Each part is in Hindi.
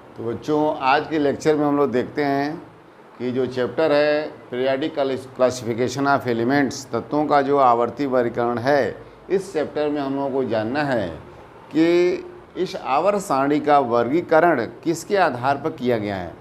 तो बच्चों, आज के लेक्चर में हम लोग देखते हैं कि जो चैप्टर है पीरियाडिक क्लासिफिकेशन ऑफ एलिमेंट्स, तत्वों का जो आवर्ती वर्गीकरण है, इस चैप्टर में हम लोगों को जानना है कि इस आवर्त सारणी का वर्गीकरण किसके आधार पर किया गया है।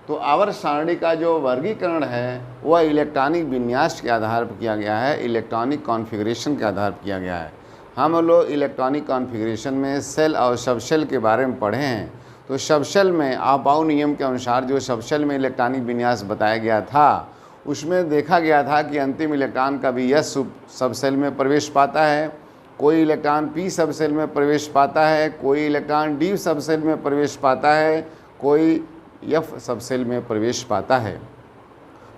तो आवर्त सारणी का जो वर्गीकरण है वह इलेक्ट्रॉनिक विन्यास के आधार पर किया गया है, इलेक्ट्रॉनिक कॉन्फ़िगरेशन के आधार पर किया गया है। हम लोग इलेक्ट्रॉनिक कॉन्फ़िगरेशन में सेल और सबसेल के बारे में पढ़े हैं। तो सबसेल में आपाउ नियम के अनुसार जो सबसेल में इलेक्ट्रॉनिक विन्यास बताया गया था, उसमें देखा गया था कि अंतिम इलेक्ट्रॉन कभी एस सबसेल में प्रवेश पाता है, कोई इलेक्ट्रॉन पी सबसेल में प्रवेश पाता है, कोई इलेक्ट्रॉन डी सबसेल में प्रवेश पाता है, कोई एफ सबसेल में प्रवेश पाता है।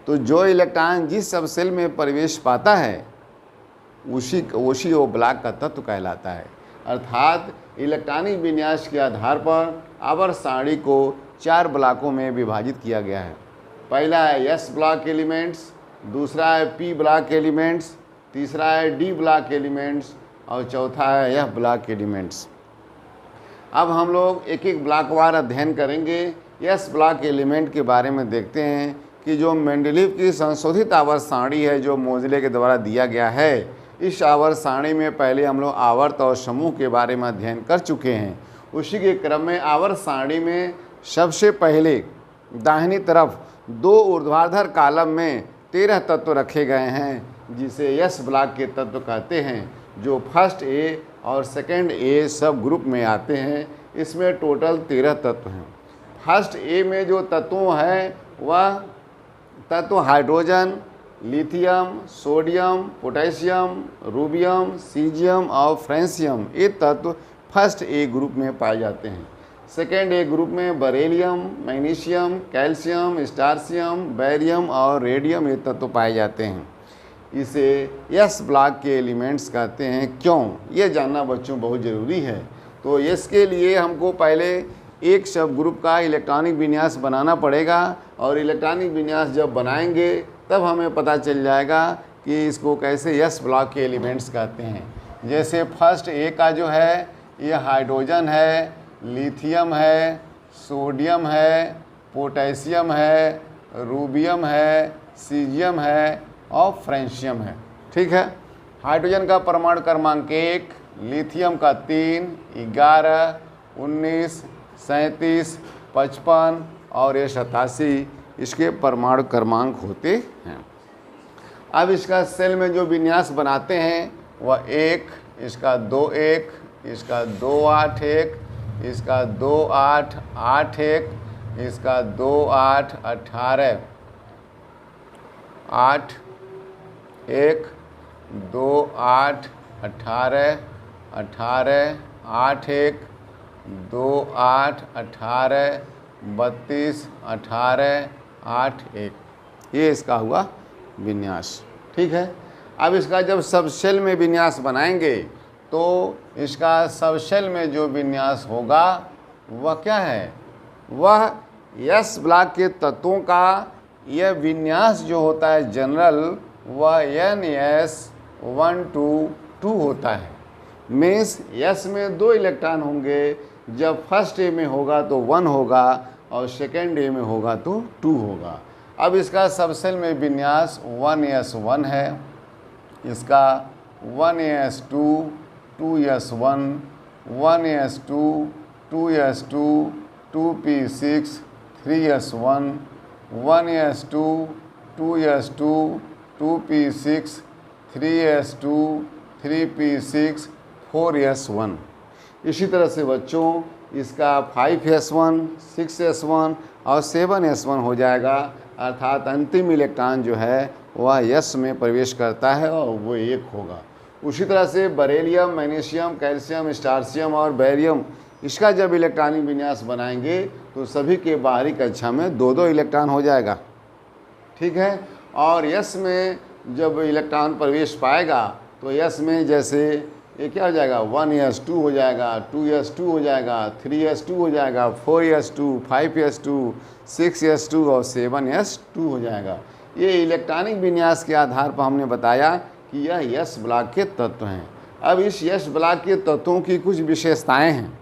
तो जो इलेक्ट्रॉन जिस सबसेल में प्रवेश पाता है उसी वो ब्लॉक का तत्व कहलाता है। अर्थात इलेक्ट्रॉनिक विन्यास के आधार पर आवर्त सारणी को 4 ब्लॉकों में विभाजित किया गया है। पहला है एस ब्लॉक एलिमेंट्स, दूसरा है पी ब्लॉक एलिमेंट्स, तीसरा है डी ब्लॉक एलिमेंट्स और चौथा है एफ ब्लॉक एलिमेंट्स। अब हम लोग एक एक ब्लॉकवार अध्ययन करेंगे। एस ब्लॉक एलिमेंट के बारे में देखते हैं कि जो मेंडलीव की संशोधित आवर्त सारणी है जो मोजले के द्वारा दिया गया है, इस आवर्त सारणी में पहले हम लोग आवर्त और समूह के बारे में अध्ययन कर चुके हैं। उसी के क्रम में आवर्त सारणी में सबसे पहले दाहिनी तरफ 2 ऊर्ध्वाधर कॉलम में 13 तत्व रखे गए हैं जिसे एस ब्लॉक के तत्व कहते हैं, जो फर्स्ट ए और सेकंड ए सब ग्रुप में आते हैं। इसमें टोटल 13 तत्व हैं। फर्स्ट ए में जो तत्व हैं वह तत्व hydrogen, lithium, sodium, potassium, rubidium, caesium और फ्रेंशियम, ये तत्व फर्स्ट ए ग्रुप में पाए जाते हैं। सेकेंड ए ग्रुप में बरेलियम, मैग्नीशियम, कैल्शियम, स्टार्शियम, बैरियम और रेडियम ये तत्व पाए जाते हैं। इसे एस ब्लॉक के एलिमेंट्स कहते हैं। क्यों, ये जानना बच्चों बहुत ज़रूरी है। तो इसके लिए हमको पहले एक सब ग्रुप का इलेक्ट्रॉनिक विन्यास बनाना पड़ेगा, और इलेक्ट्रॉनिक विन्यास जब बनाएंगे तब हमें पता चल जाएगा कि इसको कैसे एस ब्लॉक के एलिमेंट्स कहते हैं। जैसे फर्स्ट ए का जो है ये हाइड्रोजन है, लिथियम है, सोडियम है, पोटेशियम है, रूबियम है, सीजियम है और फ्रेंशियम है। ठीक है। हाइड्रोजन का परमाणु क्रमांक 1, लिथियम का 3, 11, 19, 37, 55 और ये 87 इसके परमाणु क्रमांक होते हैं। अब इसका सेल में जो विन्यास बनाते हैं वह 1, इसका 2-1, इसका 2-8-1, इसका 2-8-8-1, इसका 2-8-18, 8-1, 2-8-18, 18, 8-1, 2-8-18, 32, 18, 8-1, ये इसका हुआ विन्यास। ठीक है। अब इसका जब सबसेल में विन्यास बनाएंगे तो इसका सबसेल में जो विन्यास होगा वह क्या है, वह एस ब्लॉक के तत्वों का यह विन्यास जो होता है जनरल, वह NS122 होता है। मीन्स एस में 2 इलेक्ट्रॉन होंगे। जब फर्स्ट ए में होगा तो 1 होगा और सेकेंड ए में होगा तो 2 होगा। अब इसका सबसेल में विन्यास 1s1 है, इसका 1s2, 2s1, 1s2, 2s2, 2p6, 3s1, 1s2, 2s2, 2p6, 3s2, 3p6, 4s1। इसी तरह से बच्चों इसका 5s1, 6s1 और 7s1 हो जाएगा। अर्थात अंतिम इलेक्ट्रॉन जो है वह एस में प्रवेश करता है और वो 1 होगा। उसी तरह से बरेलियम, मैग्नीशियम, कैल्शियम, स्टार्शियम और बैरियम, इसका जब इलेक्ट्रॉनिक विन्यास बनाएंगे तो सभी के बाहरी कक्षा में 2-2 इलेक्ट्रॉन हो जाएगा। ठीक है। और एस में जब इलेक्ट्रॉन प्रवेश पाएगा तो एस में जैसे ये क्या हो जाएगा, 1s2 हो जाएगा, 2s2 हो जाएगा, 3s2 हो जाएगा, 4s2, 5s2, 6s2 और 7s2 हो जाएगा। ये इलेक्ट्रॉनिक विन्यास के आधार पर हमने बताया कि यह एस ब्लॉक के तत्व हैं। अब इस एस ब्लॉक के तत्वों की कुछ विशेषताएं हैं।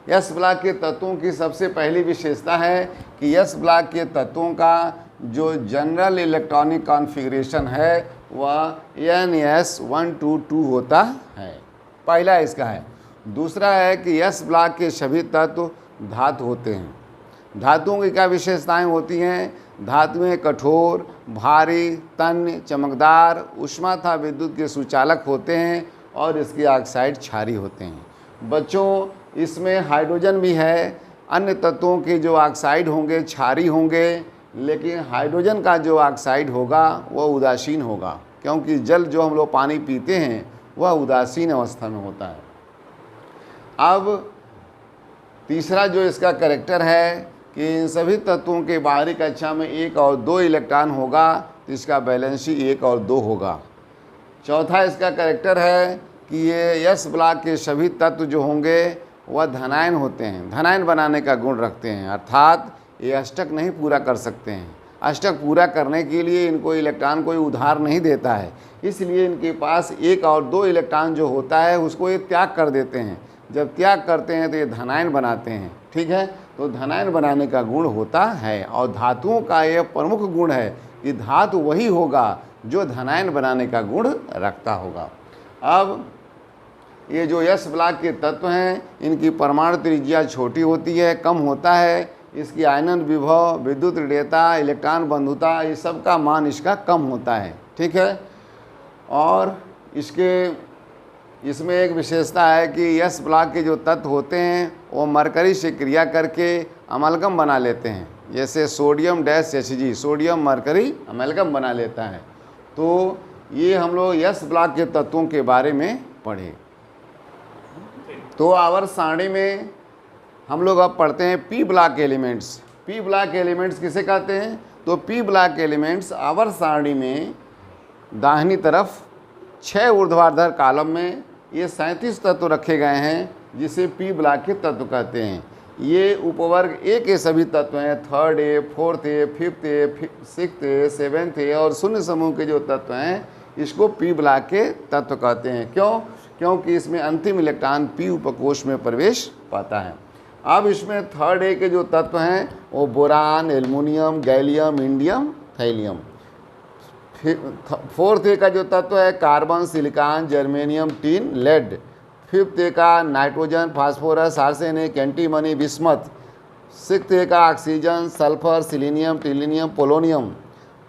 एस ब्लॉक के तत्वों की सबसे पहली विशेषता है कि एस ब्लॉक के तत्वों का जो जनरल इलेक्ट्रॉनिक कॉन्फ़िगरेशन है वह NS122 होता है। पहला इसका है। दूसरा है कि एस ब्लॉक के सभी तत्व धातु होते हैं। धातुओं की क्या विशेषताएं होती हैं? धातुएं कठोर, भारी, तन्य, चमकदार, ऊष्मा तथा विद्युत के सुचालक होते हैं और इसके ऑक्साइड क्षारीय होते हैं। बच्चों, इसमें हाइड्रोजन भी है। अन्य तत्वों के जो ऑक्साइड होंगे क्षारीय होंगे, लेकिन हाइड्रोजन का जो ऑक्साइड होगा वह उदासीन होगा, क्योंकि जल जो हम लोग पानी पीते हैं वह उदासीन अवस्था में होता है। अब तीसरा जो इसका कैरेक्टर है कि इन सभी तत्वों के बाहरी कक्षा में 1 और 2 इलेक्ट्रॉन होगा, तो इसका वैलेंसी 1 और 2 होगा। चौथा इसका कैरेक्टर है कि ये एस ब्लॉक के सभी तत्व जो होंगे वह धनायन होते हैं, धनायन बनाने का गुण रखते हैं, अर्थात ये अष्टक नहीं पूरा कर सकते हैं। अष्टक पूरा करने के लिए इनको इलेक्ट्रॉन कोई उधार नहीं देता है, इसलिए इनके पास 1 और 2 इलेक्ट्रॉन जो होता है उसको ये त्याग कर देते हैं। जब त्याग करते हैं तो ये धनायन बनाते हैं। ठीक है, तो धनायन बनाने का गुण होता है। और धातुओं का यह प्रमुख गुण है कि धातु वही होगा जो धनायन बनाने का गुण रखता होगा। अब ये जो एस ब्लॉक के तत्व हैं इनकी परमाणु त्रिज्या छोटी होती है, कम होता है। इसकी आयनन विभव, विद्युत ऋणता, इलेक्ट्रॉन बंधुता, ये सब का मान इसका कम होता है। ठीक है, और इसमें एक विशेषता है कि एस ब्लॉक के जो तत्व होते हैं वो मरकरी से क्रिया करके अमलगम बना लेते हैं। जैसे sodium -Hg, sodium mercury amalgam बना लेता है। तो ये हम लोग एस ब्लॉक के तत्वों के बारे में पढ़े। तो आवर्त सारणी में हम लोग अब पढ़ते हैं P block elements. P block elements किसे कहते हैं? तो पी ब्लॉक एलिमेंट्स आवर्त सारणी में दाहिनी तरफ 6 ऊर्ध्वाधर कॉलम में ये 37 तत्व रखे गए हैं, जिसे पी ब्लॉक के तत्व कहते हैं। ये उपवर्ग ए के सभी तत्व हैं। 3rd A, 4th A, 5th A, 6th A, 7th A और शून्य समूह के जो तत्व हैं इसको पी ब्लॉक के तत्व कहते हैं। क्यों? क्योंकि इसमें अंतिम इलेक्ट्रॉन पी उपकोष में प्रवेश पाता है। अब इसमें 3rd A के जो तत्व हैं वो boron, aluminium, gallium, indium, thallium. 4th A का जो तत्व है carbon, silicon, germanium, tin, lead. 5th A का nitrogen, phosphorus, arsenic, antimony, bismuth. 6th A का oxygen, sulphur, selenium, tellurium, polonium.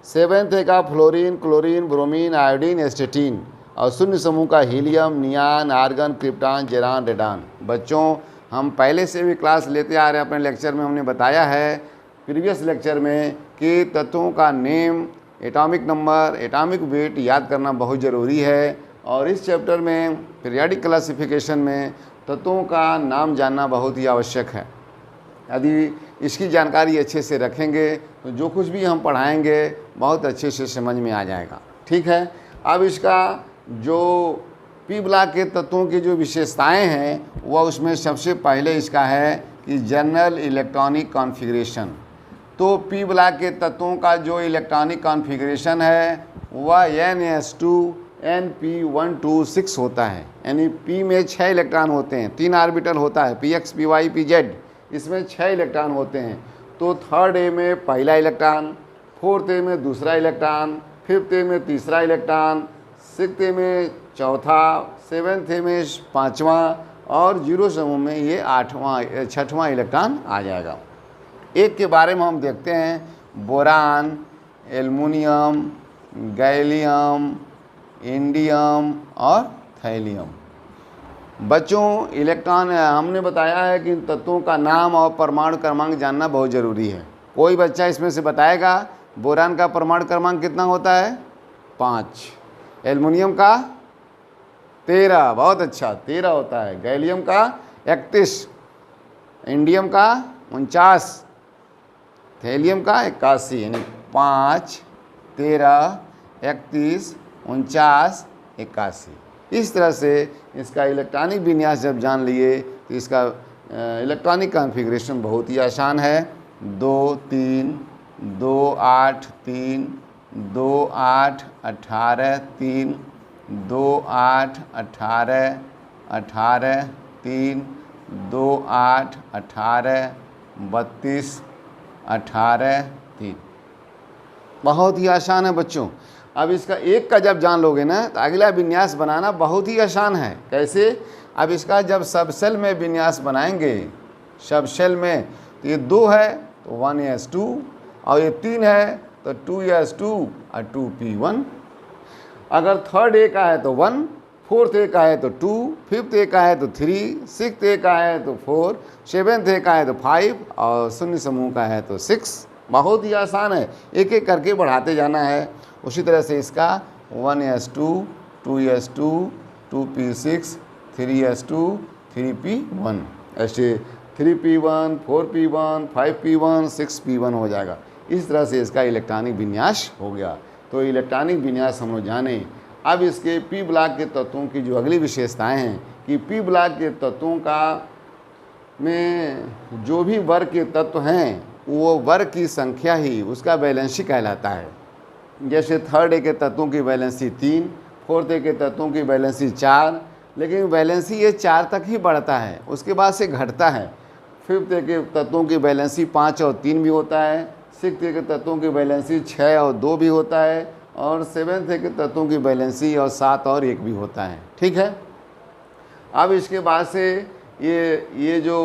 7th A का fluorine, chlorine, bromine, iodine, astatine. और शून्य समूह का हीलियम, नियान, आर्गन, क्रिप्टॉन, जेरान, रेडान। बच्चों, हम पहले से भी क्लास लेते आ रहे हैं। अपने लेक्चर में हमने बताया है प्रीवियस लेक्चर में कि तत्वों का name, atomic number, atomic weight याद करना बहुत ज़रूरी है। और इस चैप्टर में पीरियाडिक क्लासिफिकेशन में तत्वों का नाम जानना बहुत ही आवश्यक है। यदि इसकी जानकारी अच्छे से रखेंगे तो जो कुछ भी हम पढ़ाएंगे बहुत अच्छे से समझ में आ जाएगा। ठीक है, अब इसका जो पी ब्लॉक के तत्वों की जो विशेषताएं हैं वह उसमें सबसे पहले इसका है कि जनरल इलेक्ट्रॉनिक कॉन्फ़िगरेशन। तो पी ब्लॉक के तत्वों का जो इलेक्ट्रॉनिक कॉन्फ़िगरेशन है वह NS2Np126 होता है। यानी पी में 6 इलेक्ट्रॉन होते हैं, 3 ऑर्बिटल होता है, px, py, pz। इसमें 6 इलेक्ट्रॉन होते हैं। तो 3rd A में पहला इलेक्ट्रॉन, 4th A में दूसरा इलेक्ट्रॉन, 5th A में तीसरा इलेक्ट्रॉन, 6th A में चौथा, 7th A में 5वां और 0 समूह में ये 6वां इलेक्ट्रॉन आ जाएगा। एक के बारे में हम देखते हैं, बोरान, एल्युमिनियम, गैलियम, इंडियम और थैलियम। बच्चों, इलेक्ट्रॉन हमने बताया है कि इन तत्वों का नाम और परमाणु क्रमांक जानना बहुत ज़रूरी है। कोई बच्चा इसमें से बताएगा बोरान का परमाणु क्रमांक कितना होता है? 5। एल्युमिनियम का 13, बहुत अच्छा, 13 होता है। गैलियम का 31, इंडियम का 49, थैलियम का 81। यानी 5, 13, 31, 49, 81। इस तरह से इसका इलेक्ट्रॉनिक विन्यास जब जान लिए तो इसका इलेक्ट्रॉनिक कॉन्फ़िगरेशन बहुत ही आसान है। 2, 3, 2, 8, 3, 2, 8, 18, 3, 2, 8, 18, 18, 3, 2 8 18 32 18 3। बहुत ही आसान है बच्चों। अब इसका एक का जब जान लोगे ना तो अगला विन्यास बनाना बहुत ही आसान है। कैसे? अब इसका जब सब सेल में विन्यास बनाएंगे, सब सेल में, तो ये 2 है तो 1s2, और ये 3 है तो 2s2 और 2p1। अगर थर्ड ए का है तो 1, फोर्थ ए का है तो 2, फिफ्थ ए का है तो 3, सिक्स्थ ए का है तो 4, सेवेंथ ए का है तो 5 और शून्य समूह का है तो 6। बहुत ही आसान है, एक एक करके बढ़ाते जाना है। उसी तरह से इसका 1s2, 2s2, 2p6, 3s2, 3p1, ऐसे 3p1, 4p1, 5p1, 6p1 हो जाएगा। इस तरह से इसका इलेक्ट्रॉनिक विन्यास हो गया। तो इलेक्ट्रॉनिक विन्यास हम लोग जाने। अब इसके पी ब्लॉक के तत्वों की जो अगली विशेषताएं हैं कि पी ब्लॉक के तत्वों का में जो भी वर्ग के तत्व हैं वो वर्ग की संख्या ही उसका वैलेंसी कहलाता है। जैसे थर्ड ए के तत्वों की वैलेंसी 3, फोर्थ ए के तत्वों की वैलेंसी 4, लेकिन वैलेंसी ये 4 तक ही बढ़ता है, उसके बाद से घटता है। फिफ्थ ए के तत्वों की वैलेंसी 5 और 3 भी होता है, सिक्स्थ ए के तत्वों की वैलेंसी 6 और 2 भी होता है, और सेवेंथ ए के तत्वों की वैलेंसी और 7 और 1 भी होता है। ठीक है। अब इसके बाद से ये जो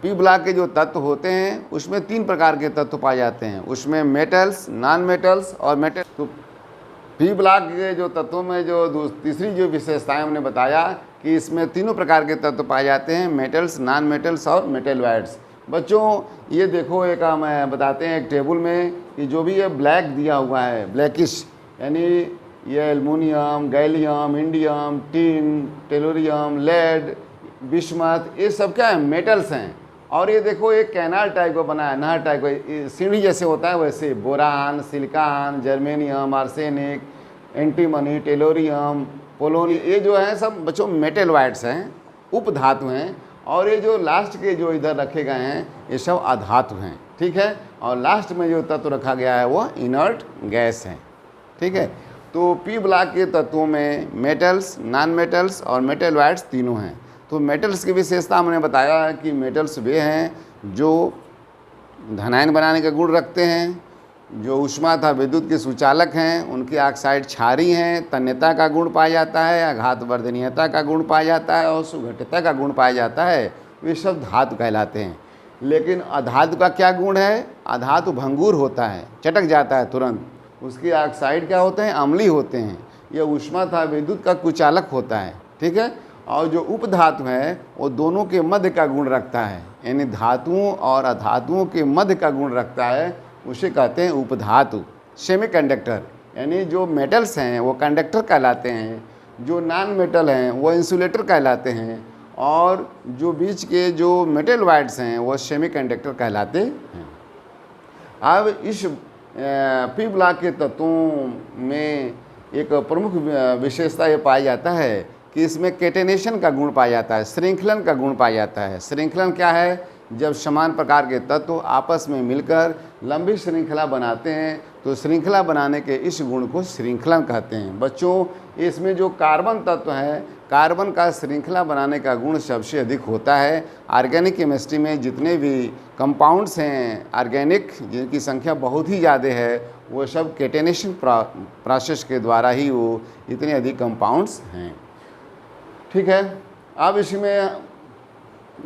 पी ब्लॉक के जो तत्व होते हैं उसमें 3 प्रकार के तत्व पाए जाते हैं। उसमें मेटल्स, नॉन मेटल्स और मेटल। तो पी ब्लॉक के जो तत्वों में जो तीसरी जो विशेषताएं हमने बताया कि इसमें तीनों प्रकार के तत्व पाए जाते हैं, मेटल्स, नॉन मेटल्स और मेटलवाइड्स। बच्चों ये देखो, एक हम बताते हैं एक टेबल में कि जो भी ये ब्लैक दिया हुआ है, ब्लैकिश, यानी ये aluminium, gallium, indium, tin, tellurium, lead, bismuth, ये सब क्या है? मेटल्स हैं। और ये देखो एक कैनाल टाइप का बना है, नहर टाइप का, सीढ़ी जैसे होता है वैसे, boron, silicon, germanium, arsenic, antimony, tellurium, polonium, ये जो है सब बच्चों मेटलवाइड्स हैं, उपधातु हैं। और ये जो लास्ट के जो इधर रखे गए हैं ये सब अधातु हैं। ठीक है। और लास्ट में जो तत्व रखा गया है वो इनर्ट गैस है। ठीक है। तो पी ब्लॉक के तत्वों में मेटल्स, नॉन मेटल्स और मेटलवाइड्स तीनों हैं। तो मेटल्स की विशेषता हमने बताया है कि मेटल्स वे हैं जो धनायन बनाने का गुण रखते हैं, जो ऊष्मा तथा विद्युत के सुचालक हैं, उनकी ऑक्साइड क्षारी हैं, तन्यता का गुण पाया जाता है, आघातवर्धनीयता का गुण पाया जाता है और सुघटितता का गुण पाया जाता है। वे सब धातु कहलाते हैं। लेकिन अधातु का क्या गुण है? अधातु भंगुर होता है, चटक जाता है तुरंत। उसकी ऑक्साइड क्या होते हैं? अम्लीय होते हैं। यह ऊष्मा तथा विद्युत का कुचालक होता है। ठीक है। और जो उपधातु है वो दोनों के मध्य का गुण रखता है, यानी धातुओं और अधातुओं के मध्य का गुण रखता है, उसे कहते हैं उपधातु। सेमीकंडक्टर, यानी जो मेटल्स हैं वो कंडक्टर कहलाते हैं, जो नॉन मेटल हैं वो इंसुलेटर कहलाते हैं, और जो बीच के जो मेटलवाइड्स हैं वो सेमीकंडक्टर कहलाते हैं। अब इस पी ब्लॉक के तत्वों में एक प्रमुख विशेषता ये पाया जाता है कि इसमें केटेनेशन का गुण पाया जाता है, श्रृंखलन का गुण पाया जाता है। श्रृंखलन क्या है? जब समान प्रकार के तत्व आपस में मिलकर लंबी श्रृंखला बनाते हैं तो श्रृंखला बनाने के इस गुण को श्रृंखलन कहते हैं। बच्चों इसमें जो कार्बन तत्व है, कार्बन का श्रृंखला बनाने का गुण सबसे अधिक होता है। ऑर्गेनिक केमिस्ट्री में जितने भी कंपाउंड्स हैं ऑर्गेनिक, जिनकी संख्या बहुत ही ज़्यादा है, वो सब केटेनेशन प्रोसेस के द्वारा ही वो इतने अधिक कंपाउंड्स हैं। ठीक है। अब इसमें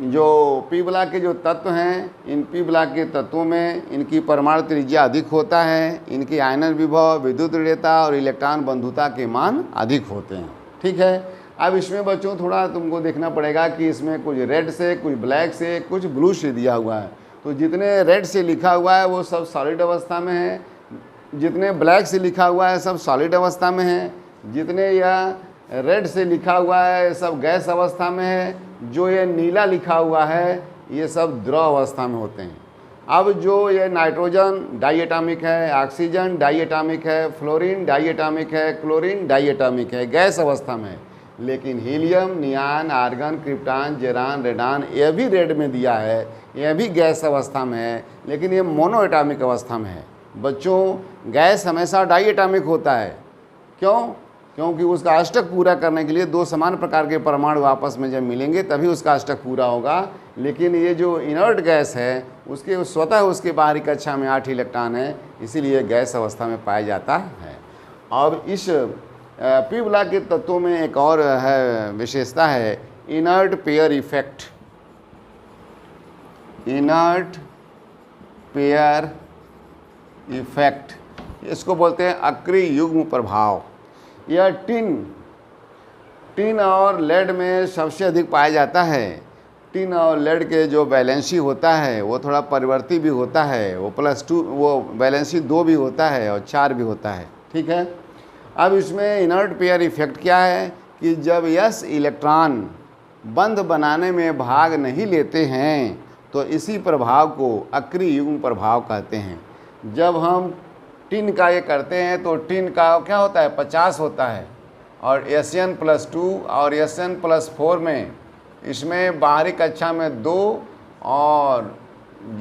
जो पी ब्लॉक के जो तत्व हैं, इन पी ब्लॉक के तत्वों में इनकी परमाणु त्रिज्या अधिक होता है, इनकी आयनन विभव, विद्युत ऋणता और इलेक्ट्रॉन बंधुता के मान अधिक होते हैं। ठीक है। अब इसमें बच्चों थोड़ा तुमको देखना पड़ेगा कि इसमें कुछ रेड से, कुछ ब्लैक से, कुछ ब्लू से दिया हुआ है। तो जितने रेड से लिखा हुआ है वो सब सॉलिड अवस्था में है, जितने ब्लैक से लिखा हुआ है सब सॉलिड अवस्था में है, जितने यह रेड से लिखा हुआ है सब गैस अवस्था में है, जो ये नीला लिखा हुआ है ये सब द्रव अवस्था में होते हैं। अब जो ये नाइट्रोजन डाइएटॉमिक है, ऑक्सीजन डाइएटॉमिक है, फ्लोरीन डाइएटॉमिक है, क्लोरीन डाइएटॉमिक है, गैस अवस्था में है। लेकिन हीलियम, नियान, आर्गन, क्रिप्टॉन, जेरान, रेडान, यह भी रेड में दिया है, यह भी गैस अवस्था में है, लेकिन ये मोनोएटॉमिक अवस्था में है। बच्चों गैस हमेशा डाइएटॉमिक होता है। क्यों? क्योंकि उसका अष्टक पूरा करने के लिए दो समान प्रकार के परमाणु आपस में जब मिलेंगे तभी उसका अष्टक पूरा होगा। लेकिन ये जो इनर्ट गैस है उसके स्वतः उसके बाहरी कक्षा में 8 इलेक्ट्रॉन है, इसीलिए गैस अवस्था में पाया जाता है। अब इस पी ब्लॉक के तत्वों में एक और है विशेषता है inert pair effect. Inert pair effect, इसको बोलते हैं अक्रिय युग्म प्रभाव। यह टिन और लेड में सबसे अधिक पाया जाता है। टिन और लेड के जो वैलेंसी होता है वो थोड़ा परिवर्ती भी होता है, वो +2 वो वैलेंसी 2 भी होता है और 4 भी होता है। ठीक है, अब इसमें इनर्ट पेयर इफेक्ट क्या है कि जब यस इलेक्ट्रॉन बंध बनाने में भाग नहीं लेते हैं तो इसी प्रभाव को अक्रिय युग्म प्रभाव कहते हैं। जब हम टिन का ये करते हैं तो टिन का क्या होता है 50 होता है और Sn+2 और Sn+4 में इसमें बाहरी कक्षा में 2 और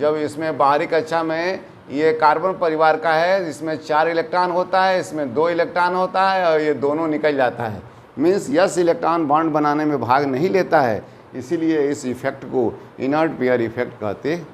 जब इसमें बाहरी कक्षा में ये कार्बन परिवार का है, इसमें 4 इलेक्ट्रॉन होता है, इसमें 2 इलेक्ट्रॉन होता है और ये दोनों निकल जाता है। मीन्स यस इलेक्ट्रॉन बॉन्ड बनाने में भाग नहीं लेता है, इसीलिए इस इफेक्ट को इनर्ट पेयर इफेक्ट कहते हैं।